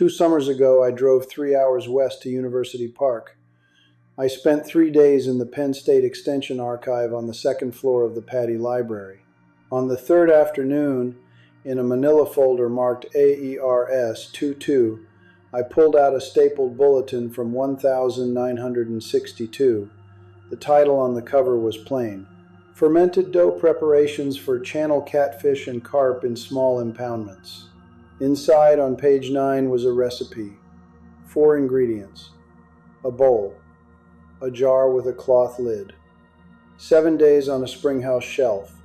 2 summers ago, I drove 3 hours west to University Park. I spent 3 days in the Penn State Extension archive on the second floor of the Pattee Library. On the third afternoon, in a manila folder marked AERS 22, I pulled out a stapled bulletin from 1962. The title on the cover was plain: Fermented Dough Preparations for Channel Catfish and Carp in Small Impoundments. Inside on page 9 was a recipe. 4 ingredients: a bowl, a jar with a cloth lid, 7 days on a springhouse shelf.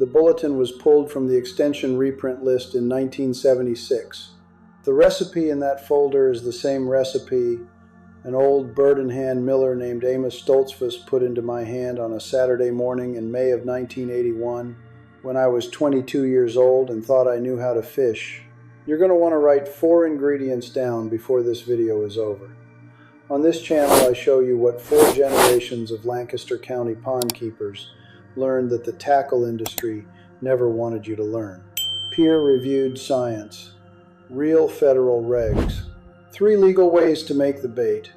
The bulletin was pulled from the Extension reprint list in 1976. The recipe in that folder is the same recipe an old bird-in-hand miller named Amish Stoltzfus put into my hand on a Saturday morning in May of 1981 when I was 22 years old and thought I knew how to fish. You're going to want to write 4 ingredients down before this video is over. On this channel, I show you what 4 generations of Lancaster County pond keepers learned that the tackle industry never wanted you to learn. Peer-reviewed science. Real federal regs. 3 legal ways to make the bait.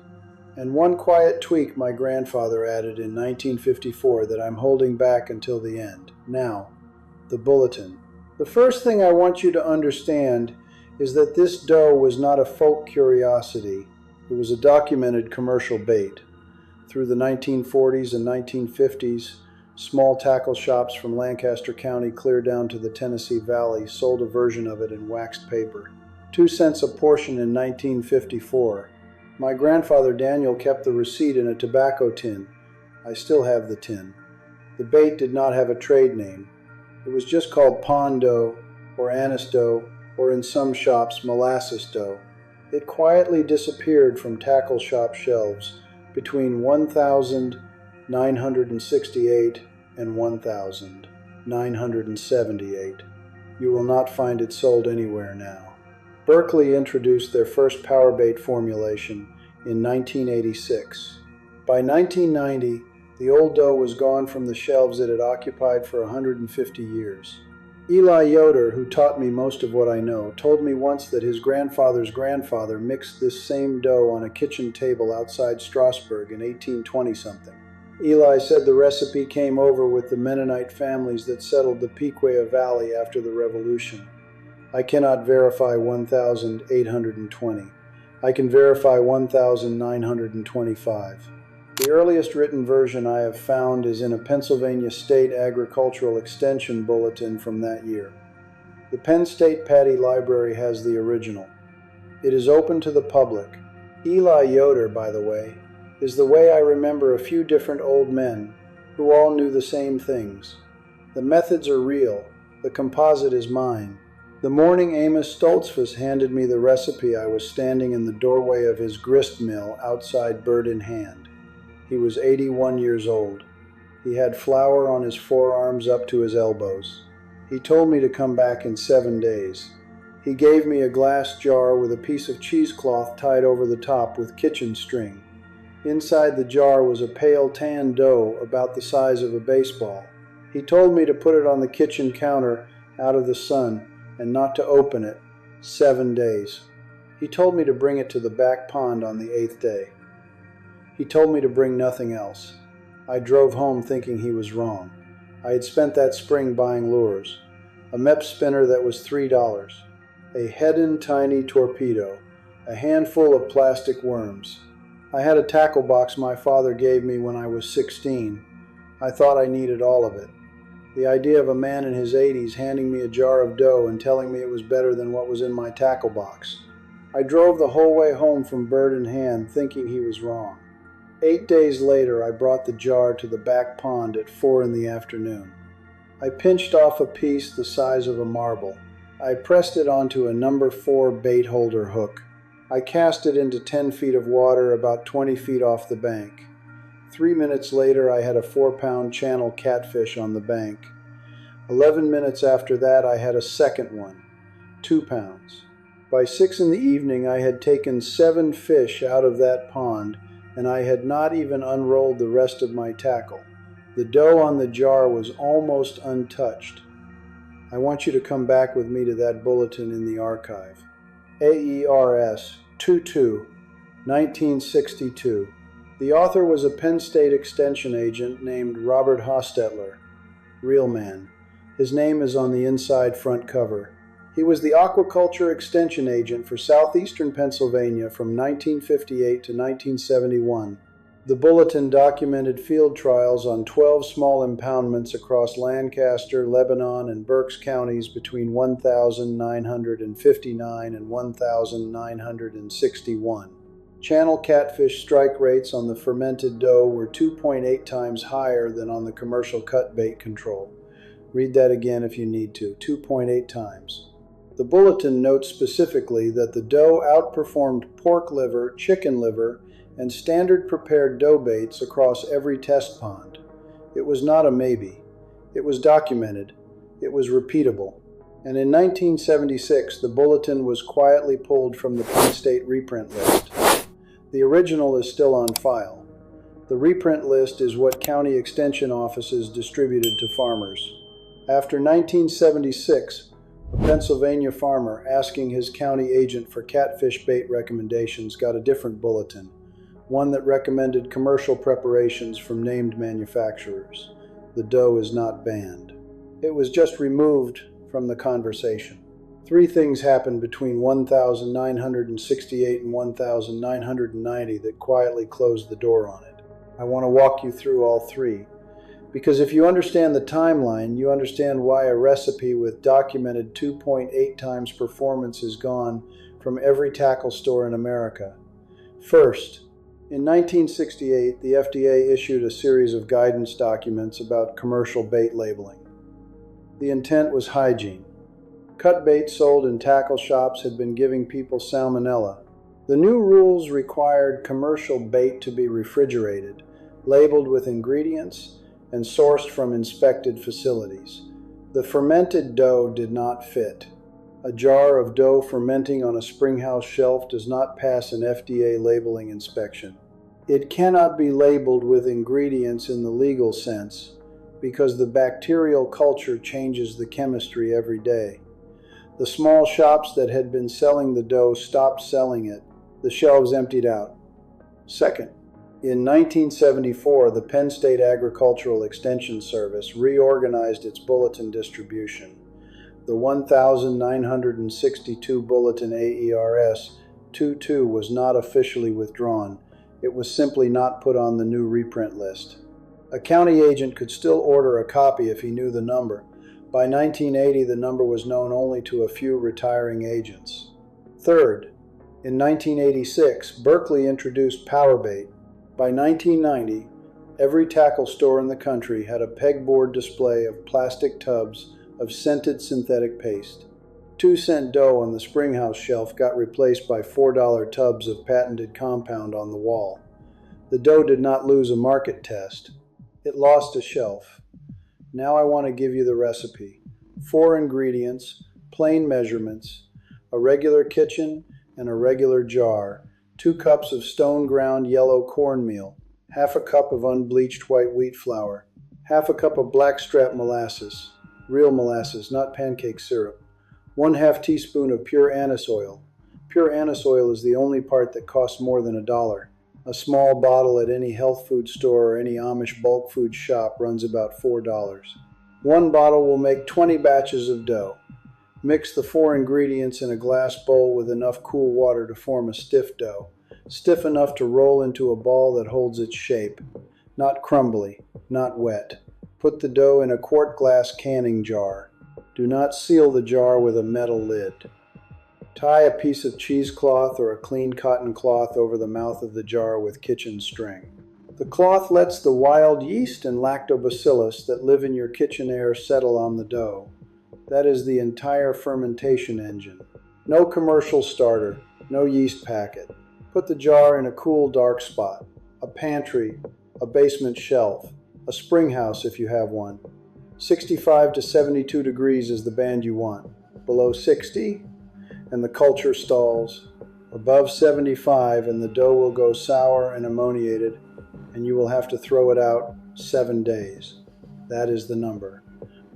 And 1 quiet tweak my grandfather added in 1954 that I'm holding back until the end. Now, the bulletin. The first thing I want you to understand is that this dough was not a folk curiosity. It was a documented commercial bait. Through the 1940s and 1950s, small tackle shops from Lancaster County clear down to the Tennessee Valley sold a version of it in waxed paper. 2 cents a portion in 1954. My grandfather Daniel kept the receipt in a tobacco tin. I still have the tin. The bait did not have a trade name. It was just called pond dough, or anise dough, or in some shops, molasses dough. It quietly disappeared from tackle shop shelves between 1968 and 1978. You will not find it sold anywhere now. Berkeley introduced their first power bait formulation in 1986. By 1990, the old dough was gone from the shelves it had occupied for 150 years. Eli Yoder, who taught me most of what I know, told me once that his grandfather's grandfather mixed this same dough on a kitchen table outside Strasbourg in 1820-something. Eli said the recipe came over with the Mennonite families that settled the Piquia Valley after the Revolution. I cannot verify 1,820. I can verify 1,925. The earliest written version I have found is in a Pennsylvania State Agricultural Extension bulletin from that year. The Penn State Pattee Library has the original. It is open to the public. Eli Yoder, by the way, is the way I remember a few different old men who all knew the same things. The methods are real. The composite is mine. The morning Amish Stoltzfus handed me the recipe, I was standing in the doorway of his grist mill outside bird in hand. He was 81 years old. He had flour on his forearms up to his elbows. He told me to come back in 7 days. He gave me a glass jar with a piece of cheesecloth tied over the top with kitchen string. Inside the jar was a pale tan dough about the size of a baseball. He told me to put it on the kitchen counter out of the sun and not to open it. 7 days. He told me to bring it to the back pond on the 8th day. He told me to bring nothing else. I drove home thinking he was wrong. I had spent that spring buying lures. A Mep spinner that was $3. A Hedden tiny torpedo. A handful of plastic worms. I had a tackle box my father gave me when I was 16. I thought I needed all of it. The idea of a man in his 80s handing me a jar of dough and telling me it was better than what was in my tackle box. I drove the whole way home from bird in hand thinking he was wrong. 8 days later, I brought the jar to the back pond at 4 in the afternoon. I pinched off a piece the size of a marble. I pressed it onto a number 4 bait holder hook. I cast it into 10 feet of water about 20 feet off the bank. 3 minutes later, I had a 4-pound channel catfish on the bank. 11 minutes after that, I had a second one, 2 pounds. By 6 in the evening, I had taken 7 fish out of that pond, and I had not even unrolled the rest of my tackle. The dough on the jar was almost untouched. I want you to come back with me to that bulletin in the archive. AERS 22, 1962. The author was a Penn State Extension agent named Robert Hostetler. Real man. His name is on the inside front cover. He was the aquaculture extension agent for southeastern Pennsylvania from 1958 to 1971. The Bulletin documented field trials on 12 small impoundments across Lancaster, Lebanon, and Berks counties between 1,959 and 1,961. Channel catfish strike rates on the fermented dough were 2.8 times higher than on the commercial cut bait control. Read that again if you need to, 2.8 times. The Bulletin notes specifically that the dough outperformed pork liver, chicken liver, and standard prepared dough baits across every test pond. It was not a maybe. It was documented. It was repeatable. And in 1976, the Bulletin was quietly pulled from the Penn State reprint list. The original is still on file. The reprint list is what county extension offices distributed to farmers. After 1976, a Pennsylvania farmer asking his county agent for catfish bait recommendations got a different bulletin, one that recommended commercial preparations from named manufacturers. The dough is not banned. It was just removed from the conversation. 3 things happened between 1968 and 1990 that quietly closed the door on it. I want to walk you through all 3. Because if you understand the timeline, you understand why a recipe with documented 2.8 times performance is gone from every tackle store in America. First, in 1968, the FDA issued a series of guidance documents about commercial bait labeling. The intent was hygiene. Cut bait sold in tackle shops had been giving people salmonella. The new rules required commercial bait to be refrigerated, labeled with ingredients, and sourced from inspected facilities. The fermented dough did not fit. A jar of dough fermenting on a springhouse shelf does not pass an FDA labeling inspection. It cannot be labeled with ingredients in the legal sense because the bacterial culture changes the chemistry every day. The small shops that had been selling the dough stopped selling it. The shelves emptied out. Second, in 1974, the Penn State Agricultural Extension Service reorganized its bulletin distribution. The 1962 Bulletin AERS 22 was not officially withdrawn. It was simply not put on the new reprint list. A county agent could still order a copy if he knew the number. By 1980, the number was known only to a few retiring agents. Third, in 1986, Berkeley introduced power bait. By 1990, every tackle store in the country had a pegboard display of plastic tubs of scented synthetic paste. 2-cent dough on the springhouse shelf got replaced by $4 tubs of patented compound on the wall. The dough did not lose a market test. It lost a shelf. Now I want to give you the recipe. 4 ingredients, plain measurements, a regular kitchen and a regular jar, 2 cups of stone ground yellow cornmeal, half a cup of unbleached white wheat flour, half a cup of blackstrap molasses, real molasses, not pancake syrup, 1/2 teaspoon of pure anise oil. Pure anise oil is the only part that costs more than $1. A small bottle at any health food store or any Amish bulk food shop runs about $4. 1 bottle will make 20 batches of dough. Mix the 4 ingredients in a glass bowl with enough cool water to form a stiff dough, stiff enough to roll into a ball that holds its shape, not crumbly, not wet. Put the dough in a quart glass canning jar. Do not seal the jar with a metal lid. Tie a piece of cheesecloth or a clean cotton cloth over the mouth of the jar with kitchen string. The cloth lets the wild yeast and lactobacillus that live in your kitchen air settle on the dough. That is the entire fermentation engine. No commercial starter, no yeast packet. Put the jar in a cool, dark spot, a pantry, a basement shelf, a springhouse if you have one. 65 to 72 degrees is the band you want. Below 60, and the culture stalls. Above 75, and the dough will go sour and ammoniated, and you will have to throw it out 7 days. That is the number.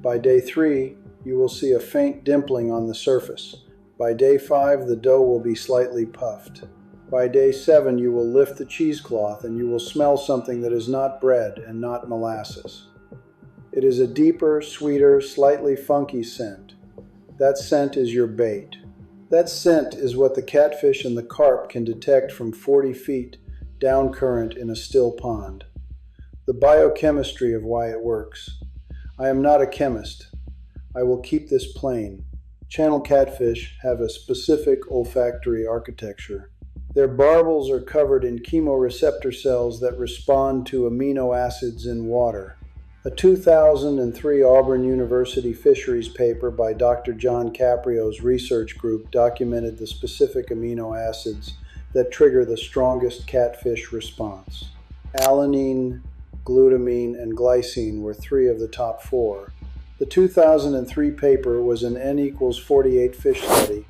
By day 3, you will see a faint dimpling on the surface. By day 5, the dough will be slightly puffed. By day 7, you will lift the cheesecloth and you will smell something that is not bread and not molasses. It is a deeper, sweeter, slightly funky scent. That scent is your bait. That scent is what the catfish and the carp can detect from 40 feet down current in a still pond. The biochemistry of why it works. I am not a chemist. I will keep this plain. Channel catfish have a specific olfactory architecture. Their barbels are covered in chemoreceptor cells that respond to amino acids in water. A 2003 Auburn University Fisheries paper by Dr. John Caprio's research group documented the specific amino acids that trigger the strongest catfish response. Alanine, glutamine, and glycine were 3 of the top 4. The 2003 paper was an N=48 fish study.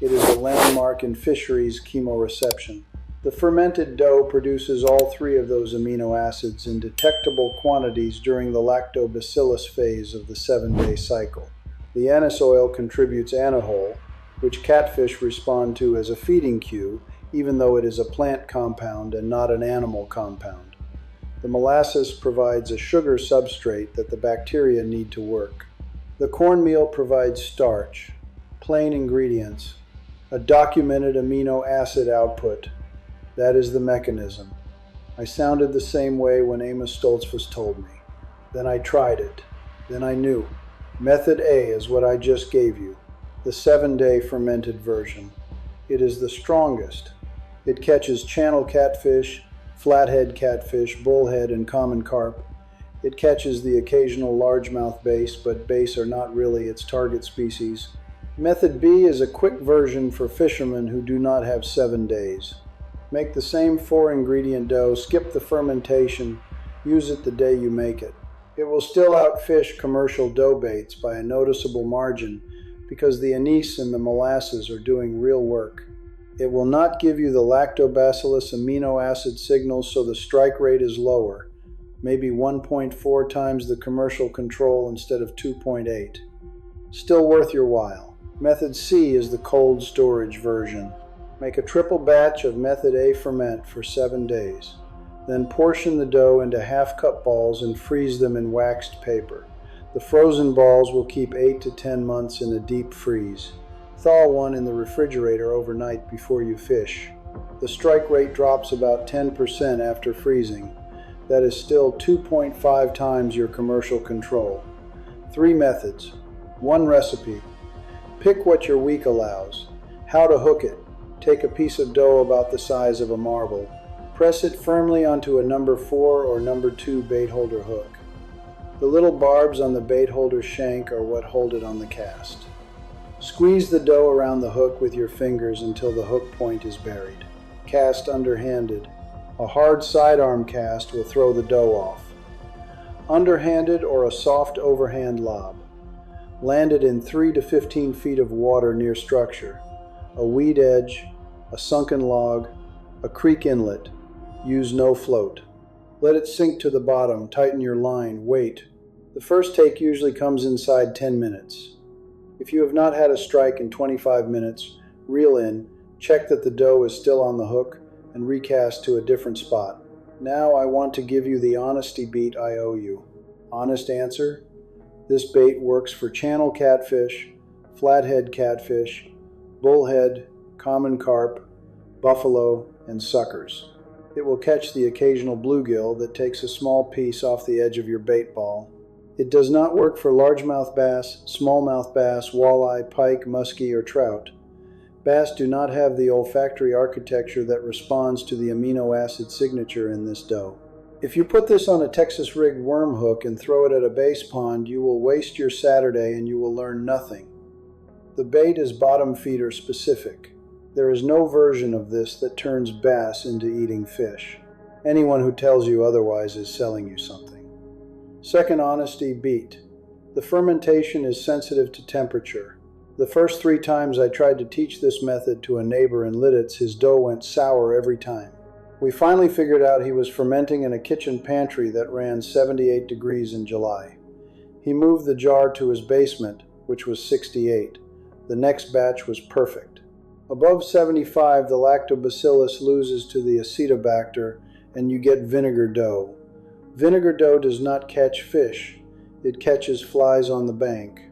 It is a landmark in fisheries chemoreception. The fermented dough produces all 3 of those amino acids in detectable quantities during the lactobacillus phase of the 7-day cycle. The anise oil contributes anahol, which catfish respond to as a feeding cue, even though it is a plant compound and not an animal compound. The molasses provides a sugar substrate that the bacteria need to work. The cornmeal provides starch, plain ingredients, a documented amino acid output. That is the mechanism. I sounded the same way when Amos Stoltzfus told me. Then I tried it. Then I knew. Method A is what I just gave you, the 7-day fermented version. It is the strongest. It catches channel catfish, flathead catfish, bullhead, and common carp. It catches the occasional largemouth bass, but bass are not really its target species. Method B is a quick version for fishermen who do not have 7 days. Make the same 4-ingredient dough, skip the fermentation, use it the day you make it. It will still outfish commercial dough baits by a noticeable margin because the anise and the molasses are doing real work. It will not give you the lactobacillus amino acid signals, so the strike rate is lower, maybe 1.4 times the commercial control instead of 2.8. Still worth your while. Method C is the cold storage version. Make a triple batch of Method A ferment for 7 days. Then portion the dough into half-cup balls and freeze them in waxed paper. The frozen balls will keep 8 to 10 months in a deep freeze. Thaw one in the refrigerator overnight before you fish. The strike rate drops about 10% after freezing. That is still 2.5 times your commercial control. 3 methods. 1 recipe. Pick what your week allows. How to hook it. Take a piece of dough about the size of a marble. Press it firmly onto a number 4 or number 2 bait holder hook. The little barbs on the bait holder shank are what hold it on the cast. Squeeze the dough around the hook with your fingers until the hook point is buried. Cast underhanded. A hard sidearm cast will throw the dough off. Underhanded or a soft overhand lob. Land it in 3 to 15 feet of water near structure, a weed edge, a sunken log, a creek inlet. Use no float. Let it sink to the bottom, tighten your line, wait. The first take usually comes inside 10 minutes. If you have not had a strike in 25 minutes, reel in, check that the dough is still on the hook, and recast to a different spot. Now I want to give you the honesty beat I owe you. Honest answer? This bait works for channel catfish, flathead catfish, bullhead, common carp, buffalo, and suckers. It will catch the occasional bluegill that takes a small piece off the edge of your bait ball. It does not work for largemouth bass, smallmouth bass, walleye, pike, muskie, or trout. Bass do not have the olfactory architecture that responds to the amino acid signature in this dough. If you put this on a Texas-rigged worm hook and throw it at a bass pond, you will waste your Saturday and you will learn nothing. The bait is bottom feeder specific. There is no version of this that turns bass into eating fish. Anyone who tells you otherwise is selling you something. Second honesty beat. The fermentation is sensitive to temperature. The first 3 times I tried to teach this method to a neighbor in Lidditz, his dough went sour every time. We finally figured out he was fermenting in a kitchen pantry that ran 78 degrees in July. He moved the jar to his basement, which was 68. The next batch was perfect. Above 75, the lactobacillus loses to the acetobacter and you get vinegar dough. Vinegar dough does not catch fish. It catches flies on the bank.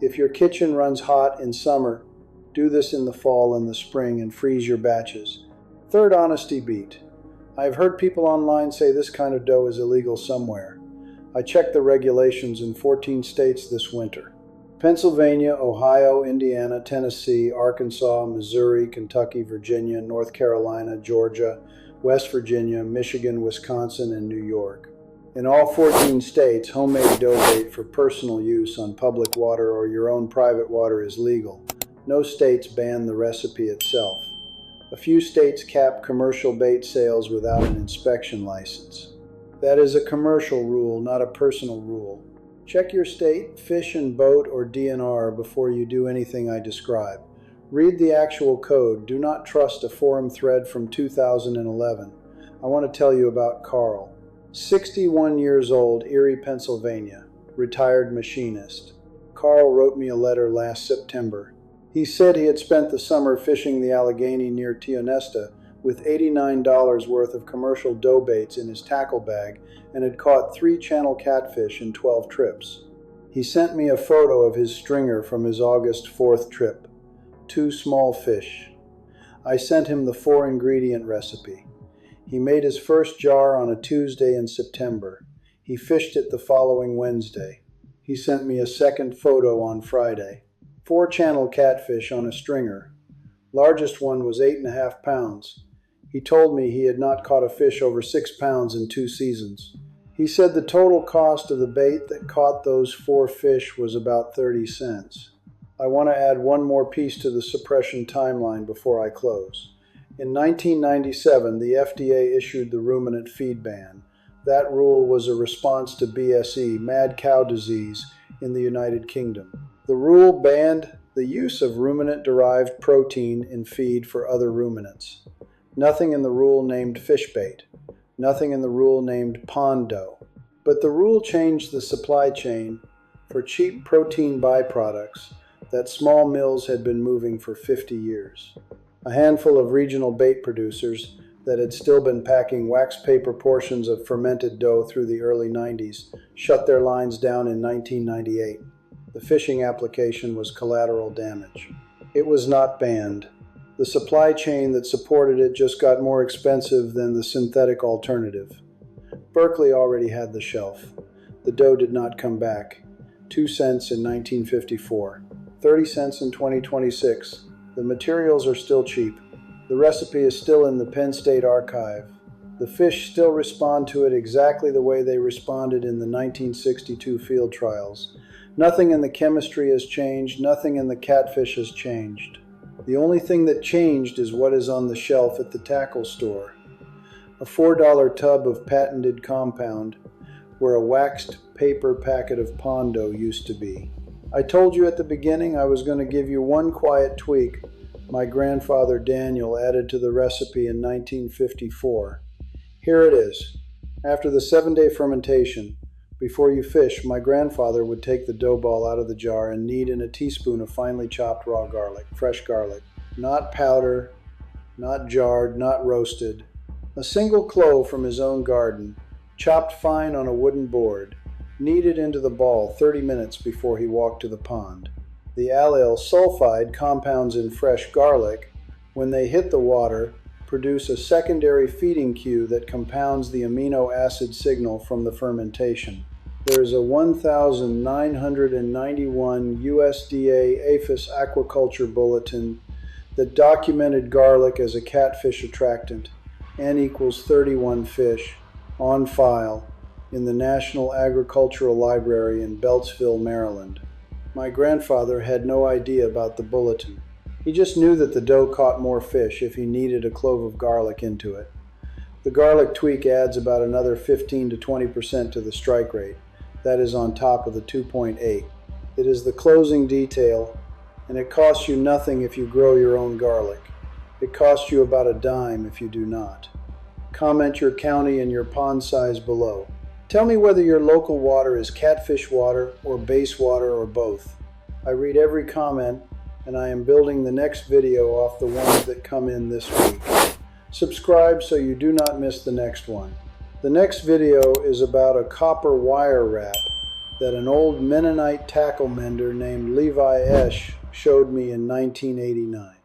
If your kitchen runs hot in summer, do this in the fall and the spring and freeze your batches. Third honesty beat. I've heard people online say this kind of dough is illegal somewhere. I checked the regulations in 14 states this winter. Pennsylvania, Ohio, Indiana, Tennessee, Arkansas, Missouri, Kentucky, Virginia, North Carolina, Georgia, West Virginia, Michigan, Wisconsin, and New York. In all 14 states, homemade dough bait for personal use on public water or your own private water is legal. No states ban the recipe itself. A few states cap commercial bait sales without an inspection license. That is a commercial rule, not a personal rule. Check your state, fish and boat, or DNR before you do anything I describe. Read the actual code. Do not trust a forum thread from 2011. I want to tell you about Carl. 61 years old, Erie, Pennsylvania, retired machinist. Carl wrote me a letter last September. He said he had spent the summer fishing the Allegheny near Tionesta with $89 worth of commercial dough baits in his tackle bag and had caught 3 channel catfish in 12 trips. He sent me a photo of his stringer from his August 4th trip. 2 small fish. I sent him the 4-ingredient recipe. He made his first jar on a Tuesday in September. He fished it the following Wednesday. He sent me a second photo on Friday. 4 channel catfish on a stringer. Largest one was 8.5 pounds. He told me he had not caught a fish over 6 pounds in 2 seasons. He said the total cost of the bait that caught those 4 fish was about 30 cents. I want to add one more piece to the suppression timeline before I close. In 1997, the FDA issued the ruminant feed ban. That rule was a response to BSE, mad cow disease, in the United Kingdom. The rule banned the use of ruminant-derived protein in feed for other ruminants. Nothing in the rule named fish bait. Nothing in the rule named pond dough. But the rule changed the supply chain for cheap protein byproducts that small mills had been moving for 50 years. A handful of regional bait producers that had still been packing wax paper portions of fermented dough through the early 90s shut their lines down in 1998. The fishing application was collateral damage. It was not banned. The supply chain that supported it just got more expensive than the synthetic alternative. Berkeley already had the shelf. The dough did not come back. 2 cents in 1954. 30 cents in 2026. The materials are still cheap. The recipe is still in the Penn State archive. The fish still respond to it exactly the way they responded in the 1962 field trials. Nothing in the chemistry has changed. Nothing in the catfish has changed. The only thing that changed is what is on the shelf at the tackle store. A $4 tub of patented compound where a waxed paper packet of pond dough used to be. I told you at the beginning I was going to give you one quiet tweak my grandfather Daniel added to the recipe in 1954. Here it is. After the 7-day fermentation, before you fish, my grandfather would take the dough ball out of the jar and knead in a teaspoon of finely chopped raw garlic, fresh garlic, not powder, not jarred, not roasted. A single clove from his own garden, chopped fine on a wooden board, kneaded into the ball 30 minutes before he walked to the pond. The allyl sulfide compounds in fresh garlic, when they hit the water, produce a secondary feeding cue that compounds the amino acid signal from the fermentation. There is a 1991 USDA APHIS aquaculture bulletin that documented garlic as a catfish attractant, N equals 31 fish, on file in the National Agricultural Library in Beltsville, Maryland. My grandfather had no idea about the bulletin. He just knew that the dough caught more fish if he kneaded a clove of garlic into it. The garlic tweak adds about another 15 to 20% to the strike rate. That is on top of the 2.8. It is the closing detail, and it costs you nothing if you grow your own garlic. It costs you about a dime if you do not. Comment your county and your pond size below. Tell me whether your local water is catfish water or base water or both. I read every comment and I am building the next video off the ones that come in this week. Subscribe so you do not miss the next one. The next video is about a copper wire wrap that an old Mennonite tackle mender named Levi Esch showed me in 1989.